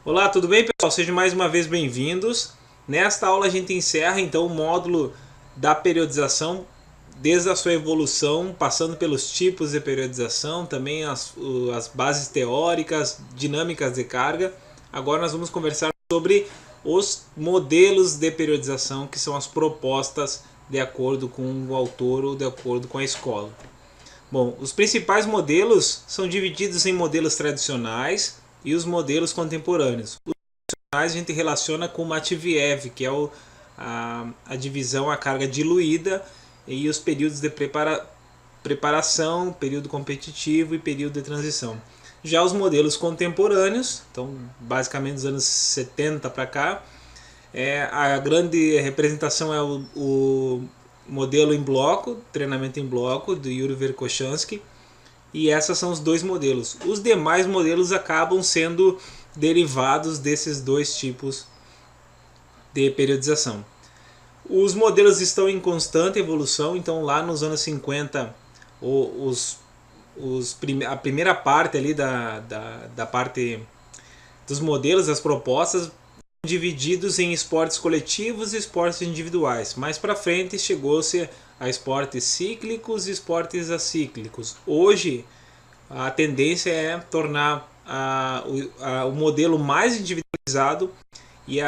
Olá, tudo bem, pessoal? Sejam mais uma vez bem-vindos. Nesta aula a gente encerra então o módulo da periodização, desde a sua evolução, passando pelos tipos de periodização, também as bases teóricas, dinâmicas de carga. Agora nós vamos conversar sobre os modelos de periodização, que são as propostas de acordo com o autor ou de acordo com a escola. Bom, os principais modelos são divididos em modelos tradicionais e os modelos contemporâneos. Os tradicionais a gente relaciona com o Matveev, que é a divisão, a carga diluída e os períodos de preparação, período competitivo e período de transição. Já os modelos contemporâneos, então basicamente dos anos 70 para cá, a grande representação é o modelo em bloco, treinamento em bloco, do Yuri Verkhoshansky, e esses são os dois modelos. Os demais modelos acabam sendo derivados desses dois tipos de periodização. Os modelos estão em constante evolução, então lá nos anos 50, a primeira parte ali da parte dos modelos, das propostas, divididos em esportes coletivos e esportes individuais. Mais para frente chegou-se a esportes cíclicos e esportes acíclicos. Hoje a tendência é tornar o modelo mais individualizado e,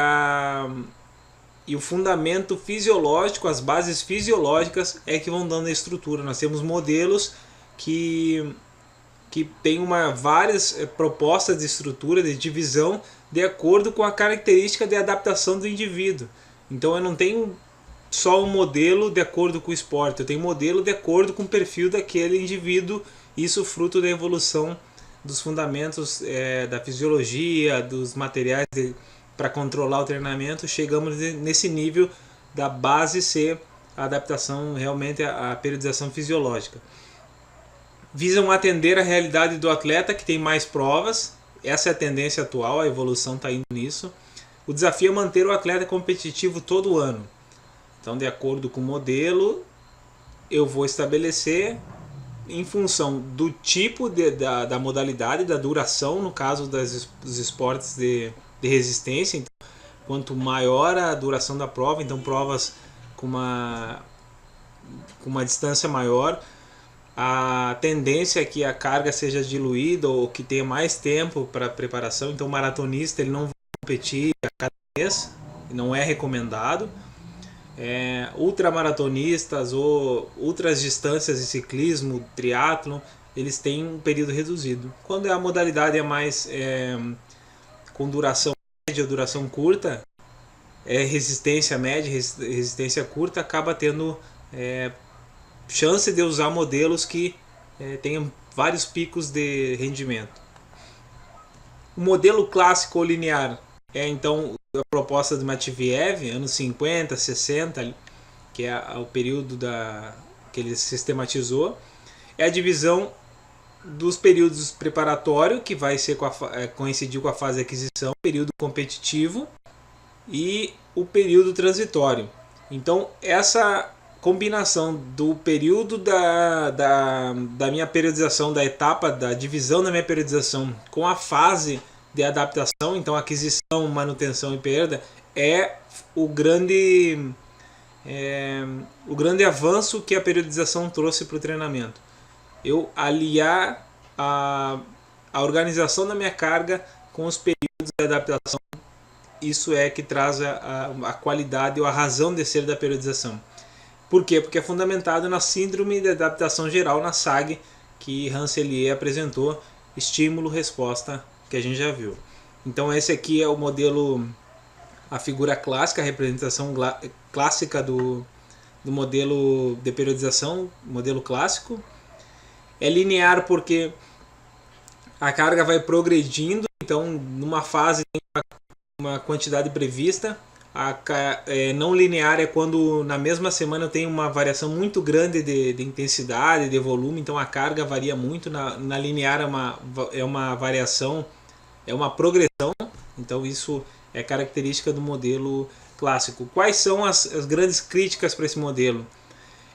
e o fundamento fisiológico, as bases fisiológicas é que vão dando a estrutura. Nós temos modelos que tem várias propostas de estrutura, de divisão, de acordo com a característica de adaptação do indivíduo. Então eu não tenho só um modelo de acordo com o esporte, eu tenho um modelo de acordo com o perfil daquele indivíduo, isso fruto da evolução dos fundamentos da fisiologia, dos materiais para controlar o treinamento. Chegamos nesse nível da base ser a adaptação realmente à periodização fisiológica. Visam atender a realidade do atleta que tem mais provas. Essa é a tendência atual, a evolução está indo nisso. O desafio é manter o atleta competitivo todo ano. Então, de acordo com o modelo, eu vou estabelecer, em função do tipo da modalidade, da duração, no caso dos esportes de resistência. Então, quanto maior a duração da prova, então provas com uma distância maior, a tendência é que a carga seja diluída ou que tenha mais tempo para preparação. Então o maratonista ele não vai competir a cada mês, não é recomendado. Ultramaratonistas ou outras distâncias de ciclismo, triatlon, eles têm um período reduzido. Quando a modalidade é mais com duração média ou duração curta, resistência média, resistência curta, acaba tendo chance de usar modelos que tenham vários picos de rendimento. O modelo clássico ou linear é então a proposta de Matveev, anos 50, 60, que é o período que ele sistematizou. É a divisão dos períodos preparatório, que vai ser coincidir com a fase de aquisição, período competitivo e o período transitório. Então essa combinação do período da minha periodização, da etapa da divisão da minha periodização com a fase de adaptação, então aquisição, manutenção e perda, é o grande avanço que a periodização trouxe para o treinamento. Eu aliar a organização da minha carga com os períodos de adaptação, isso é que traz a qualidade ou a razão de ser da periodização. Por quê? Porque é fundamentado na síndrome de adaptação geral, na SAG, que Rancelier apresentou, estímulo-resposta, que a gente já viu. Então esse aqui é o modelo, a figura clássica, a representação clássica do modelo de periodização, modelo clássico. É linear porque a carga vai progredindo, então numa fase tem uma quantidade prevista. Não linear é quando na mesma semana eu tenho uma variação muito grande de intensidade, de volume, então a carga varia muito. Na linear é uma variação, é uma progressão, então isso é característica do modelo clássico. Quais são as grandes críticas para esse modelo?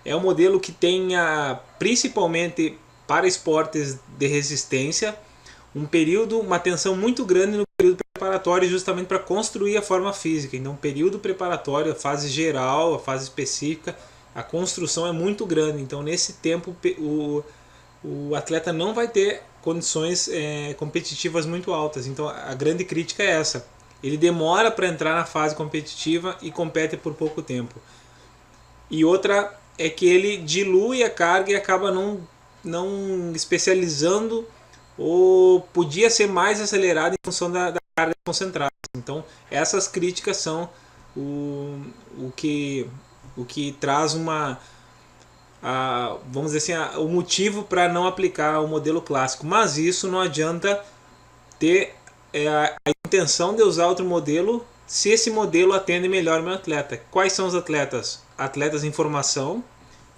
É um modelo que tenha, principalmente para esportes de resistência, uma tensão muito grande no período preparatório justamente para construir a forma física. Então, período preparatório, a fase geral, a fase específica, a construção é muito grande. Então, nesse tempo, o atleta não vai ter condições competitivas muito altas. Então, a grande crítica é essa. Ele demora para entrar na fase competitiva e compete por pouco tempo. E outra é que ele dilui a carga e acaba não especializando, ou podia ser mais acelerado em função da carga concentrada. Então, essas críticas são o que traz vamos dizer assim, o motivo para não aplicar o modelo clássico. Mas isso não adianta ter a intenção de usar outro modelo se esse modelo atende melhor o meu atleta. Quais são os atletas? Atletas em formação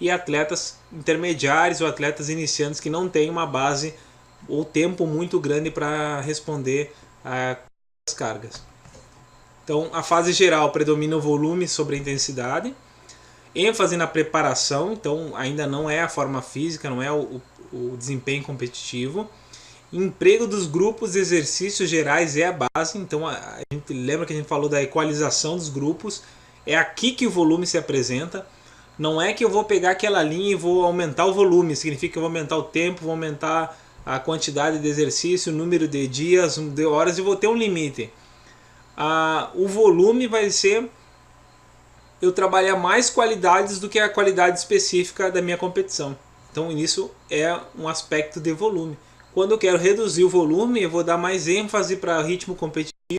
e atletas intermediários ou atletas iniciantes que não têm uma base ou tempo muito grande para responder às cargas. Então, a fase geral predomina o volume sobre a intensidade, ênfase na preparação, então ainda não é a forma física, não é o desempenho competitivo. Emprego dos grupos de exercícios gerais é a base, então a gente lembra que a gente falou da equalização dos grupos, é aqui que o volume se apresenta. Não é que eu vou pegar aquela linha e vou aumentar o volume, significa que eu vou aumentar o tempo, vou aumentar a quantidade de exercício, o número de dias, de horas, e vou ter um limite. O volume vai ser eu trabalhar mais qualidades do que a qualidade específica da minha competição. Então isso é um aspecto de volume. Quando eu quero reduzir o volume, eu vou dar mais ênfase para o ritmo competitivo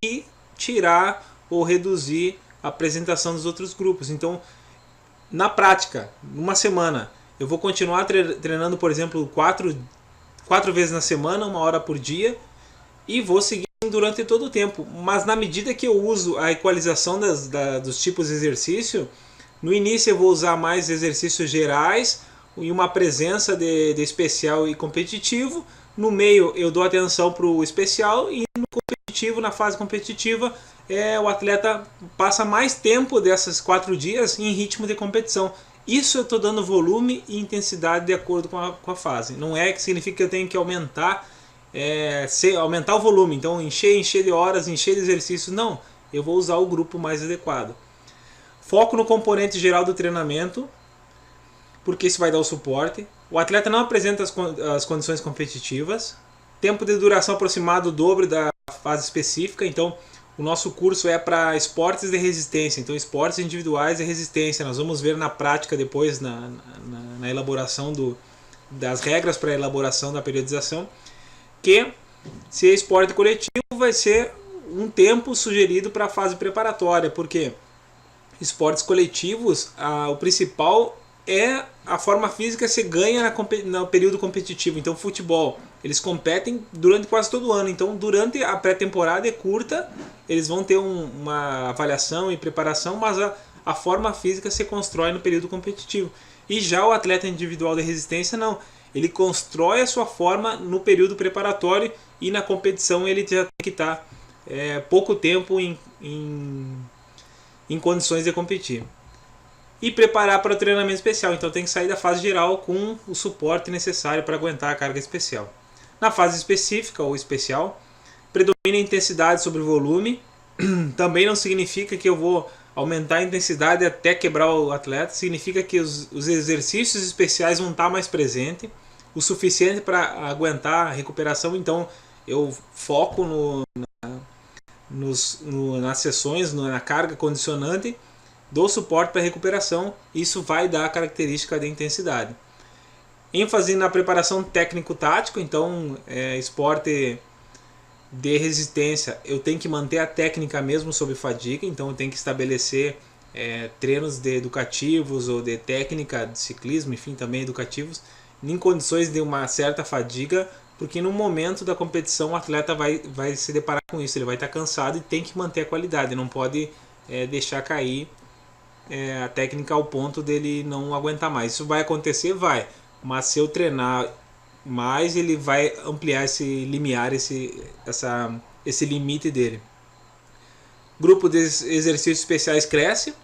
e tirar ou reduzir a apresentação dos outros grupos. Então, na prática, numa semana, eu vou continuar treinando, por exemplo, quatro vezes na semana, 1 hora por dia, e vou seguir durante todo o tempo. Mas na medida que eu uso a equalização dos tipos de exercício, no início eu vou usar mais exercícios gerais e uma presença de especial e competitivo. No meio eu dou atenção para o especial, e no competitivo, na fase competitiva, o atleta passa mais tempo desses 4 dias em ritmo de competição. Isso eu estou dando volume e intensidade de acordo com a fase. Não é que significa que eu tenho que aumentar o volume, então encher de horas, encher de exercícios. Não, eu vou usar o grupo mais adequado. Foco no componente geral do treinamento, porque isso vai dar o suporte. O atleta não apresenta as condições competitivas. Tempo de duração aproximado do dobro da fase específica. Então, o nosso curso é para esportes de resistência. Então, esportes individuais de resistência. Nós vamos ver na prática depois, na elaboração das regras para a elaboração da periodização, que se é esporte coletivo vai ser um tempo sugerido para a fase preparatória, porque esportes coletivos, o principal é a forma física se ganha no período competitivo. Então, futebol, eles competem durante quase todo o ano. Então, durante a pré-temporada é curta, eles vão ter uma avaliação e preparação, mas a forma física se constrói no período competitivo. E já o atleta individual de resistência não. Ele constrói a sua forma no período preparatório, e na competição ele já tem que estar pouco tempo em condições de competir. E preparar para o treinamento especial. Então tem que sair da fase geral com o suporte necessário para aguentar a carga especial. Na fase específica ou especial, predomina a intensidade sobre o volume. Também não significa que eu vou aumentar a intensidade até quebrar o atleta. Significa que os exercícios especiais vão estar mais presentes, o suficiente para aguentar a recuperação. Então eu foco nas sessões, na carga condicionante, dou suporte para a recuperação. Isso vai dar a característica de intensidade. ênfase na preparação técnico-tático. Então, esporte de resistência, eu tenho que manter a técnica mesmo sob fadiga. Então eu tenho que estabelecer treinos educativos ou de técnica de ciclismo, enfim, também educativos, em condições de uma certa fadiga, porque no momento da competição o atleta vai se deparar com isso, ele vai estar cansado e tem que manter a qualidade, não pode deixar cair a técnica ao ponto dele não aguentar mais. Isso vai acontecer? Vai, mas se eu treinar mais, ele vai ampliar esse limiar, esse limite dele. Grupo de exercícios especiais cresce,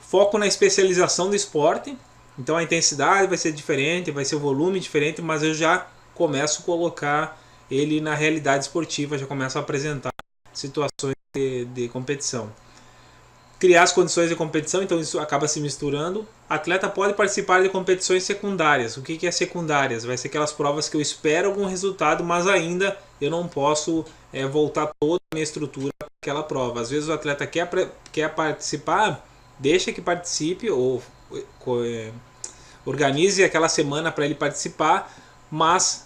foco na especialização do esporte. Então a intensidade vai ser diferente, vai ser o volume diferente, mas eu já começo a colocar ele na realidade esportiva já começa a apresentar situações de competição. Criar as condições de competição, então isso acaba se misturando. Atleta pode participar de competições secundárias. O que é secundárias? Vai ser aquelas provas que eu espero algum resultado, mas ainda eu não posso voltar toda a minha estrutura para aquela prova. Às vezes o atleta quer participar, deixa que participe ou organize aquela semana para ele participar, mas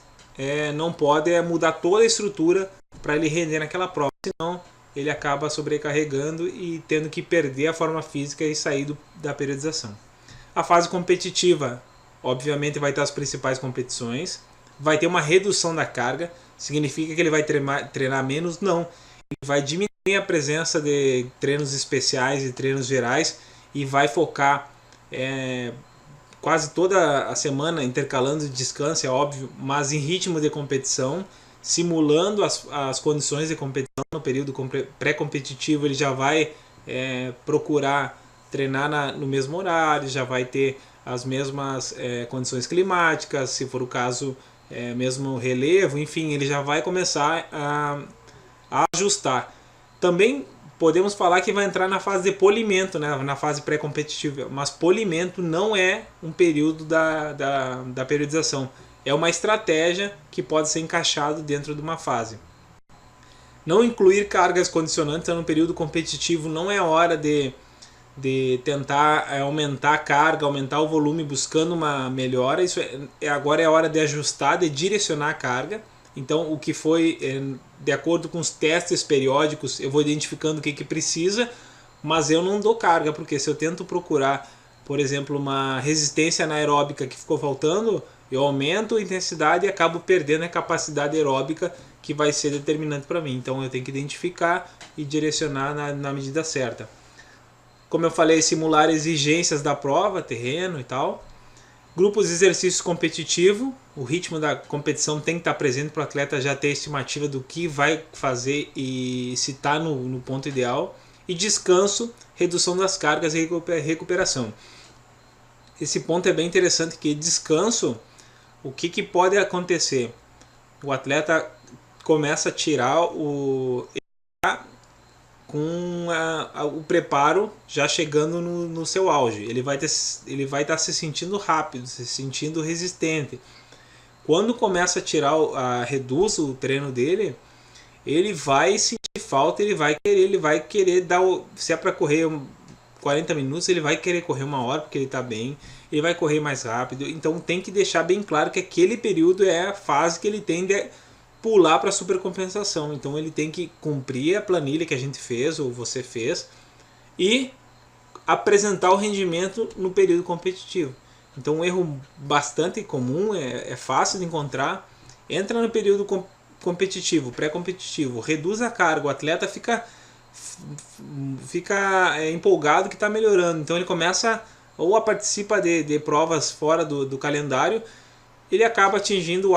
não pode mudar toda a estrutura para ele render naquela prova, senão ele acaba sobrecarregando e tendo que perder a forma física e sair da periodização. A fase competitiva, obviamente, vai ter as principais competições, vai ter uma redução da carga, significa que ele vai treinar menos? Não, ele vai diminuir a presença de treinos especiais e treinos gerais e vai focar quase toda a semana, intercalando descanso, é óbvio, mas em ritmo de competição, simulando as condições de competição. No período pré-competitivo ele já vai procurar treinar no mesmo horário, já vai ter as mesmas condições climáticas, se for o caso, mesmo relevo, enfim, ele já vai começar a ajustar. Também podemos falar que vai entrar na fase de polimento, né, na fase pré-competitiva, mas polimento não é um período da periodização. É uma estratégia que pode ser encaixado dentro de uma fase. Não incluir cargas condicionantes no período competitivo não é hora de tentar aumentar a carga, aumentar o volume buscando uma melhora. Isso agora é hora de ajustar, de direcionar a carga. Então o que foi de acordo com os testes periódicos, eu vou identificando o que precisa, mas eu não dou carga, porque se eu tento procurar, por exemplo, uma resistência anaeróbica que ficou faltando, eu aumento a intensidade e acabo perdendo a capacidade aeróbica que vai ser determinante para mim. Então eu tenho que identificar e direcionar na medida certa. Como eu falei, simular exigências da prova, terreno e tal. Grupos de exercício competitivo, o ritmo da competição tem que estar presente para o atleta já ter estimativa do que vai fazer e se está no ponto ideal. E descanso, redução das cargas e recuperação. Esse ponto é bem interessante, que descanso, o que pode acontecer? O atleta começa a tirar com o preparo já chegando no seu auge. Ele vai estar se sentindo rápido, se sentindo resistente. Quando começa a reduz o treino dele, ele vai sentir falta, ele vai querer dar se é para correr 40 minutos, ele vai querer correr 1 hora porque ele está bem, ele vai correr mais rápido. Então tem que deixar bem claro que aquele período é a fase que ele tem de pular para a supercompensação. Então ele tem que cumprir a planilha que a gente fez ou você fez e apresentar o rendimento no período competitivo. Então um erro bastante comum, é fácil de encontrar, entra no período competitivo, pré-competitivo, reduz a carga, o atleta fica empolgado que está melhorando, então ele começa ou a participar de provas fora do calendário, ele acaba atingindo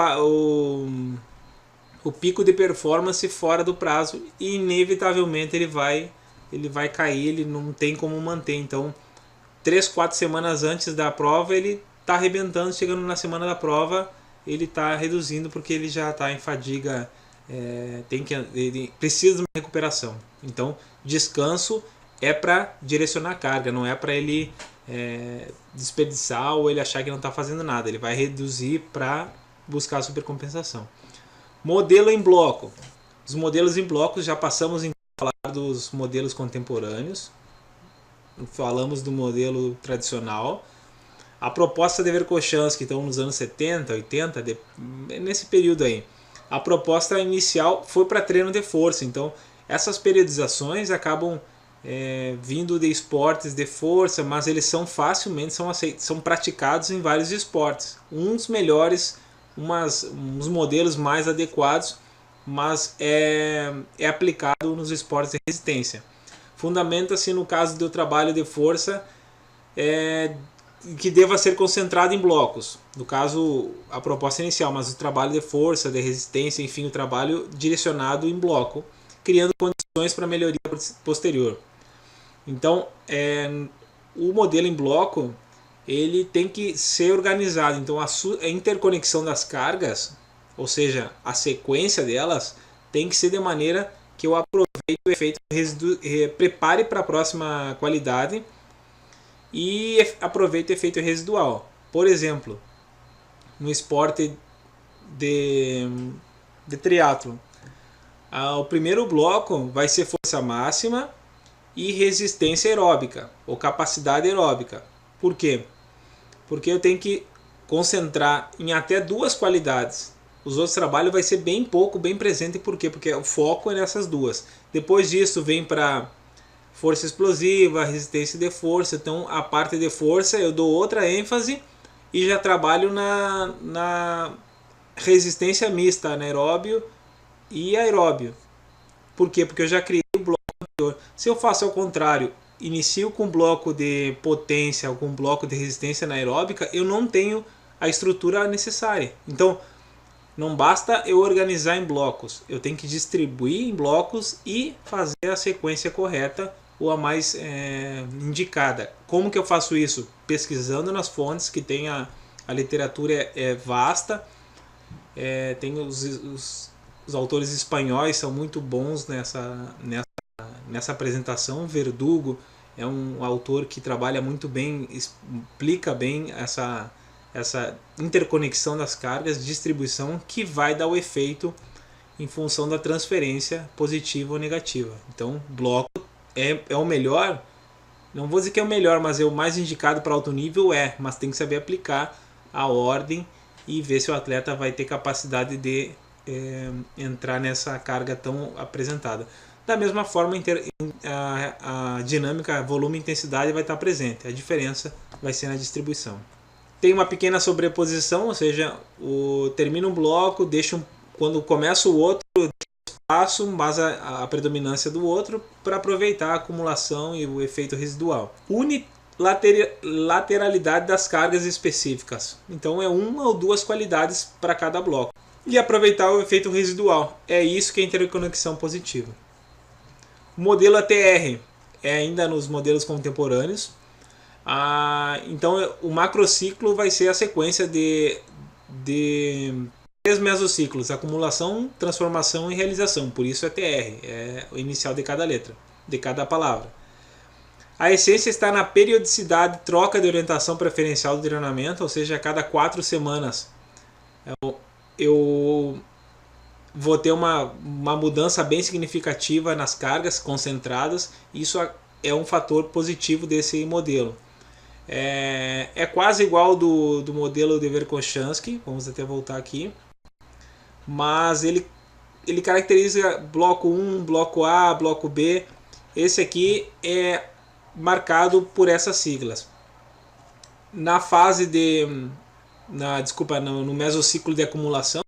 o pico de performance fora do prazo e inevitavelmente ele vai cair, ele não tem como manter. Então 3-4 semanas antes da prova ele está arrebentando, chegando na semana da prova ele está reduzindo porque ele já está em fadiga, ele precisa de uma recuperação. Então descanso é para direcionar a carga, não é para ele desperdiçar ou ele achar que não está fazendo nada. Ele vai reduzir para buscar a supercompensação. Modelo em bloco. Os modelos em blocos, já passamos a falar dos modelos contemporâneos. Falamos do modelo tradicional. A proposta de Verkhoshansky, que estão nos anos 70, 80, nesse período aí. A proposta inicial foi para treino de força. Então, essas periodizações acabam vindo de esportes de força, mas eles são praticados em vários esportes. Uns melhores, uns modelos mais adequados, mas é aplicado nos esportes de resistência. Fundamenta-se no caso do trabalho de força que deva ser concentrado em blocos. No caso, a proposta inicial, mas o trabalho de força, de resistência, enfim, o trabalho direcionado em bloco, criando condições para melhoria posterior. Então, o modelo em bloco ele tem que ser organizado. Então a interconexão das cargas, ou seja, a sequência delas tem que ser de maneira que eu aproveite o efeito prepare para a próxima qualidade e aproveite o efeito residual. Por exemplo, no esporte de triatlo, o primeiro bloco vai ser força máxima e resistência aeróbica ou capacidade aeróbica. Por quê? Porque eu tenho que concentrar em até duas qualidades. Os outros trabalhos vai ser bem pouco, bem presente. Por quê? Porque o foco é nessas duas. Depois disso vem para força explosiva, resistência de força. Então a parte de força eu dou outra ênfase e já trabalho na resistência mista, anaeróbio e aeróbio. Por quê? Porque eu já criei o bloco anterior. Se eu faço ao contrário, inicio com um bloco de potência ou com um bloco de resistência anaeróbica, eu não tenho a estrutura necessária. Então, não basta eu organizar em blocos, eu tenho que distribuir em blocos e fazer a sequência correta ou a mais indicada. Como que eu faço isso? Pesquisando nas fontes, que tem a literatura é vasta, tem os autores espanhóis são muito bons nessa apresentação. Verdugo é um autor que trabalha muito bem, explica bem essa interconexão das cargas, distribuição, que vai dar o efeito em função da transferência positiva ou negativa. Então, bloco é o melhor, não vou dizer que é o melhor, mas é o mais indicado para alto nível, mas tem que saber aplicar a ordem e ver se o atleta vai ter capacidade de entrar nessa carga tão apresentada. Da mesma forma, a dinâmica, volume e intensidade vai estar presente. A diferença vai ser na distribuição. Tem uma pequena sobreposição, ou seja, termina um bloco, quando começa o outro, espaço, mas a predominância do outro, para aproveitar a acumulação e o efeito residual. Unilateralidade das cargas específicas. Então é uma ou duas qualidades para cada bloco. E aproveitar o efeito residual. É isso que é interconexão positiva. O modelo ATR é ainda nos modelos contemporâneos. Então o macrociclo vai ser a sequência de 3 mesociclos: acumulação, transformação e realização. Por isso é TR, é o inicial de cada letra, de cada palavra. A essência está na periodicidade, troca de orientação preferencial do treinamento, ou seja, a cada 4 semanas eu vou ter uma mudança bem significativa nas cargas concentradas. Isso é um fator positivo desse modelo. É quase igual do modelo de Verkhoshansky, vamos até voltar aqui, mas ele caracteriza bloco 1, bloco A, bloco B. Esse aqui é marcado por essas siglas. Na fase no mesociclo de acumulação,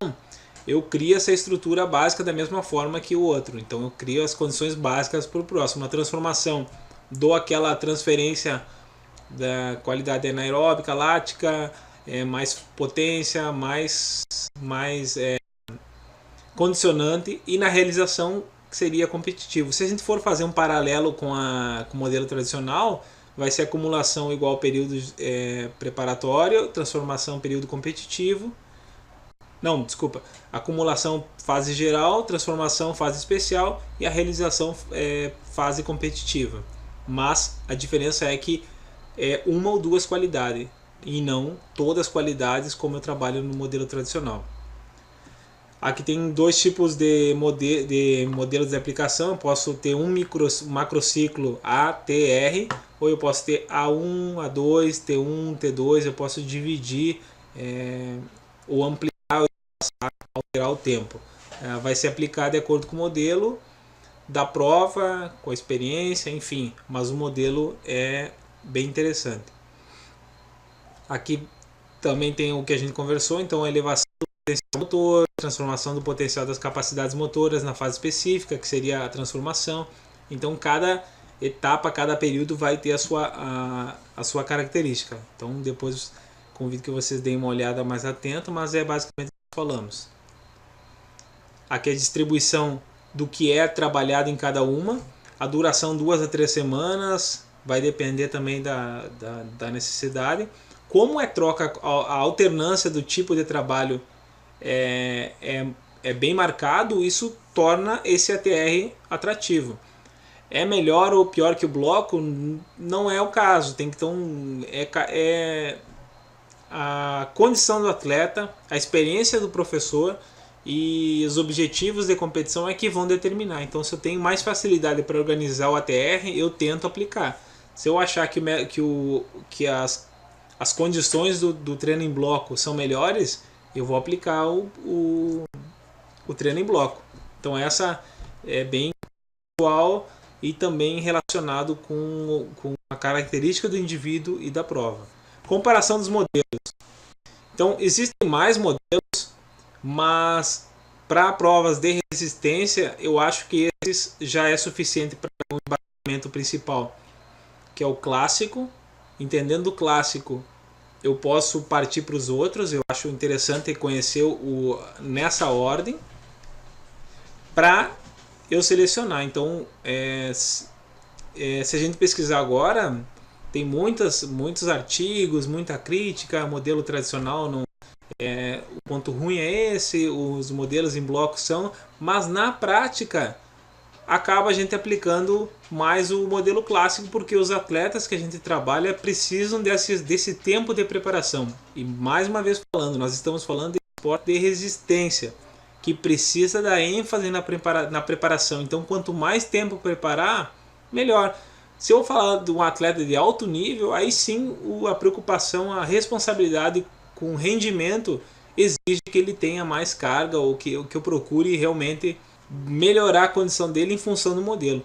eu crio essa estrutura básica da mesma forma que o outro. Então eu crio as condições básicas para o próximo. Na transformação, dou aquela transferência da qualidade anaeróbica, lática, mais potência, mais condicionante, e na realização seria competitivo. Se a gente for fazer um paralelo com o modelo tradicional, vai ser acumulação igual período preparatório, transformação período competitivo. Não, desculpa. Acumulação fase geral, transformação fase especial e a realização fase competitiva. Mas a diferença é que é uma ou duas qualidades e não todas as qualidades como eu trabalho no modelo tradicional. Aqui tem dois tipos de modelos de aplicação. Eu posso ter um macrociclo ATR, ou eu posso ter A1, A2, T1, T2. Eu posso dividir ou ampliar ou alterar o tempo. Vai ser aplicado de acordo com o modelo da prova, com a experiência, enfim. Mas o modelo é bem interessante. Aqui também tem o que a gente conversou, então a elevação do potencial motor, transformação do potencial das capacidades motoras na fase específica, que seria a transformação. Então cada etapa, cada período vai ter a sua característica. Então depois convido que vocês deem uma olhada mais atenta, mas é basicamente o que falamos. Aqui a distribuição do que é trabalhado em cada uma, a duração 2 a 3 semanas, vai depender também da necessidade. Como troca, a alternância do tipo de trabalho é bem marcado, isso torna esse ATR atrativo. É melhor ou pior que o bloco? Não é o caso. Tem que a condição do atleta, a experiência do professor e os objetivos de competição é que vão determinar. Então, se eu tenho mais facilidade para organizar o ATR, eu tento aplicar. Se eu achar que as condições do treino em bloco são melhores, eu vou aplicar o treino em bloco. Então, essa é bem atual e também relacionado com a característica do indivíduo e da prova. Comparação dos modelos. Então, existem mais modelos, mas para provas de resistência, eu acho que esses já é suficiente para o embasamento principal, que é o clássico. Entendendo o clássico, eu posso partir para os outros. Eu acho interessante conhecer nessa ordem para eu selecionar. Então, se a gente pesquisar agora, tem muitos artigos, muita crítica. Modelo tradicional, o ponto ruim é esse, os modelos em bloco são, mas na prática acaba a gente aplicando mais o modelo clássico, porque os atletas que a gente trabalha precisam desse tempo de preparação. E mais uma vez falando, nós estamos falando de esporte de resistência, que precisa dar ênfase na preparação. Então, quanto mais tempo preparar, melhor. Se eu falar de um atleta de alto nível, aí sim a preocupação, a responsabilidade com o rendimento exige que ele tenha mais carga, ou que eu procure realmente melhorar a condição dele em função do modelo.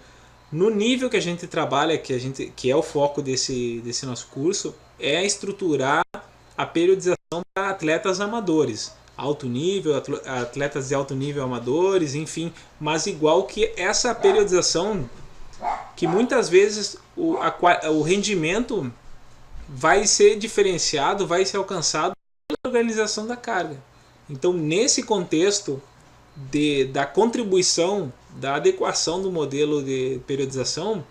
No nível que a gente trabalha, que é o foco desse nosso curso, é estruturar a periodização para atletas amadores. Alto nível, atletas de alto nível amadores, enfim, mas igual que essa periodização, que muitas vezes o rendimento vai ser diferenciado, vai ser alcançado pela organização da carga. Então, nesse contexto da contribuição, da adequação do modelo de periodização,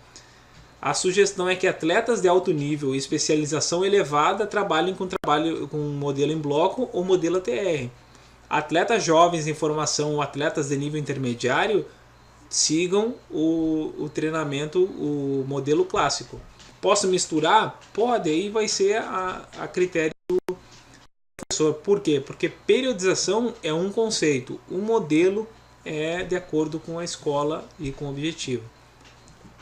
a sugestão é que atletas de alto nível e especialização elevada trabalhem com modelo em bloco ou modelo ATR. Atletas jovens em formação ou atletas de nível intermediário sigam o treinamento, o modelo clássico. Posso misturar? Pode, aí vai ser a critério do professor. Por quê? Porque periodização é um conceito, o modelo é de acordo com a escola e com o objetivo.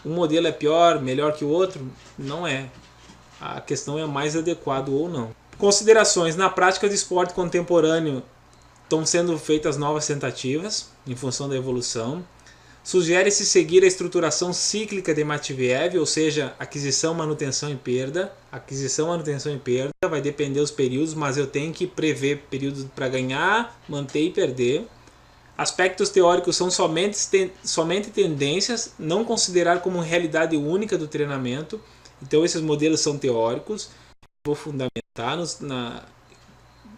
Um modelo é pior, melhor que o outro? Não é. A questão é mais adequado ou não. Considerações. Na prática do esporte contemporâneo estão sendo feitas novas tentativas em função da evolução. Sugere-se seguir a estruturação cíclica de Matveev, ou seja, aquisição, manutenção e perda. Aquisição, manutenção e perda vai depender dos períodos, mas eu tenho que prever períodos para ganhar, manter e perder. Aspectos teóricos são somente tendências, não considerar como realidade única do treinamento. Então esses modelos são teóricos. Vou fundamentar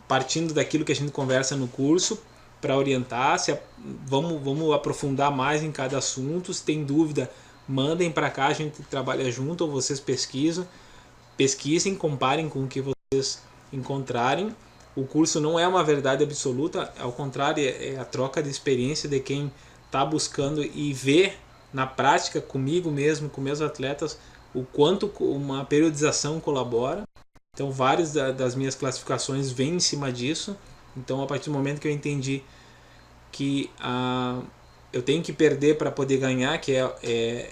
partindo daquilo que a gente conversa no curso para orientar. Vamos aprofundar mais em cada assunto. Se tem dúvida, mandem para cá, a gente trabalha junto, ou vocês pesquisem, comparem com o que vocês encontrarem. O curso não é uma verdade absoluta, ao contrário, é a troca de experiência de quem está buscando e ver na prática, comigo mesmo, com meus atletas, o quanto uma periodização colabora. Então, várias das minhas classificações vêm em cima disso. Então, a partir do momento que eu entendi que eu tenho que perder para poder ganhar, que é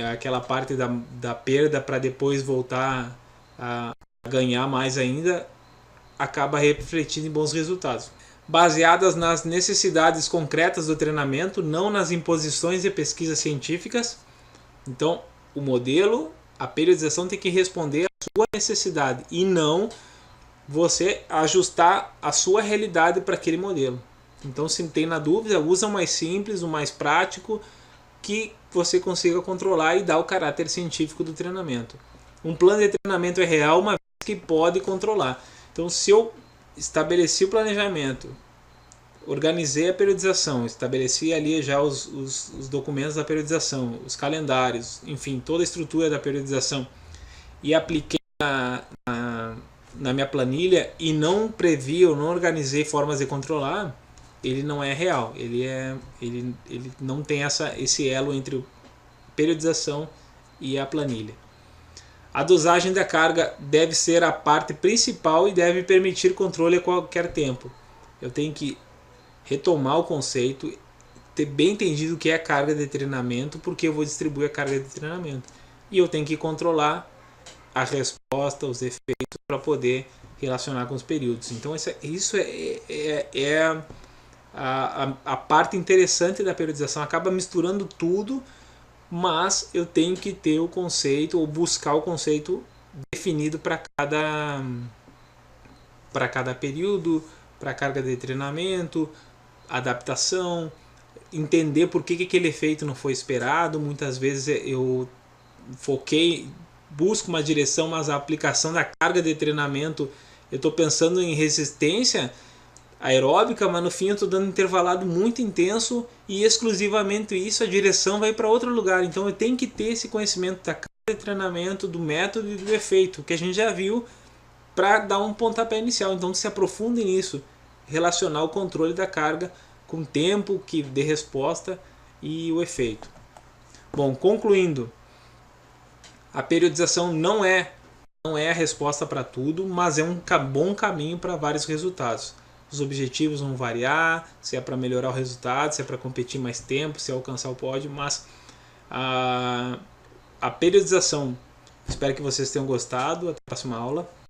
aquela parte da perda para depois voltar a ganhar mais ainda, acaba refletindo em bons resultados. Baseadas nas necessidades concretas do treinamento, não nas imposições de pesquisas científicas. Então, o modelo, a periodização tem que responder à sua necessidade e não você ajustar a sua realidade para aquele modelo. Então, se tem na dúvida, usa o mais simples, o mais prático, que você consiga controlar e dar o caráter científico do treinamento. Um plano de treinamento é real, uma vez que pode controlar. Então, se eu estabeleci o planejamento, organizei a periodização, estabeleci ali já os documentos da periodização, os calendários, enfim, toda a estrutura da periodização, e apliquei na minha planilha e não previ ou não organizei formas de controlar, ele não é real. Ele não tem esse elo entre periodização e a planilha. A dosagem da carga deve ser a parte principal e deve permitir controle a qualquer tempo. Eu tenho que retomar o conceito, ter bem entendido o que é carga de treinamento, porque eu vou distribuir a carga de treinamento. E eu tenho que controlar a resposta, os efeitos, para poder relacionar com os períodos. Então isso é a parte interessante da periodização. Acaba misturando tudo, mas eu tenho que ter o conceito, ou buscar o conceito definido para cada período, para carga de treinamento, adaptação, entender por que aquele efeito não foi esperado. Muitas vezes eu busco uma direção, mas a aplicação da carga de treinamento, eu estou pensando em resistência aeróbica, mas no fim eu estou dando intervalado muito intenso e exclusivamente isso, a direção vai para outro lugar. Então eu tenho que ter esse conhecimento da carga de treinamento, do método e do efeito, que a gente já viu, para dar um pontapé inicial. Então se aprofunde nisso, relacionar o controle da carga com o tempo que dê resposta e o efeito. Bom, concluindo, a periodização não é a resposta para tudo, mas é um bom caminho para vários resultados. Os objetivos vão variar, se é para melhorar o resultado, se é para competir mais tempo, se é alcançar o pódio, mas a periodização, espero que vocês tenham gostado. Até a próxima aula.